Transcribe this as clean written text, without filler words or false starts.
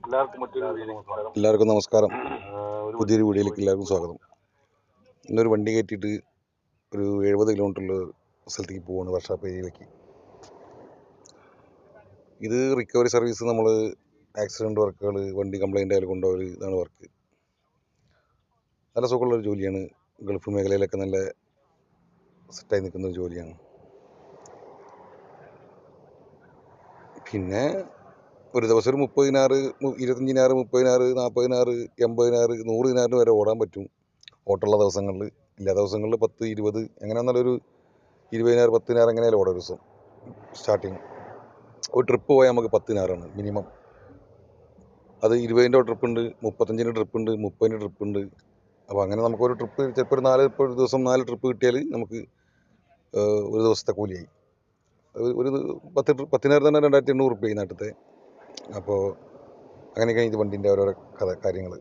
എല്ലാവർക്കും നമസ്കാരം. പുതിയൊരു വീഡിയോയിലേക്ക് എല്ലാവർക്കും സ്വാഗതം. ഇന്നൊരു വണ്ടി കയറ്റിയിട്ട് ഒരു 70 കിലോമീറ്ററുള്ള സ്ഥലത്തേക്ക് പോവാണ്, വർക്ക്ഷോപ്പ് ഏരിയയിലേക്ക്. ഇത് റിക്കവറി സർവീസ്. നമ്മൾ ആക്സിഡൻറ്റ് വർക്കുകൾ, വണ്ടി കംപ്ലൈൻ്റ് ആയാലും കൊണ്ടുപോകൽ, ഇതാണ് വർക്ക്. നല്ല സുഖമുള്ളൊരു ജോലിയാണ്. ഗൾഫ് മേഖലയിലൊക്കെ നല്ല സെറ്റായി നിൽക്കുന്ന ഒരു ജോലിയാണ്. പിന്നെ ഒരു ദിവസം ഒരു 30 dinar, 25 dinar, 30 dinar, 40 dinar, 80 dinar, 100 ദിനാറിന് വരെ ഓടാൻ പറ്റും. ഓട്ടമുള്ള ദിവസങ്ങളിൽ. ഇല്ലാത്ത ദിവസങ്ങളിൽ 10, 20, എങ്ങനെ നല്ലൊരു 20 ദിനാറ്, 10 ദിനാറ് എങ്ങനെയാലും ഓടാം ഒരു ദിവസം. സ്റ്റാർട്ടിങ് ഒരു ട്രിപ്പ് പോയാൽ നമുക്ക് 10 ദിനാറാണ് മിനിമം. അത് 20ൻ്റെ ട്രിപ്പുണ്ട്, 35ൻ്റെ ട്രിപ്പുണ്ട്, 30ൻ്റെ ട്രിപ്പുണ്ട്. അപ്പോൾ അങ്ങനെ നമുക്കൊരു ട്രിപ്പ് ചിലപ്പോൾ ഒരു ദിവസം 4 ട്രിപ്പ് കിട്ടിയാൽ നമുക്ക് ഒരു ദിവസത്തെ കൂലിയായി. ഒരു 10 ദിനാറ് തന്നെ 2800 രൂപയായി നാട്ടിലത്തെ. അപ്പോൾ അങ്ങനെയൊക്കെയാണ് ഇത് വണ്ടീൻ്റെ ഓരോരോ കാര്യങ്ങൾ.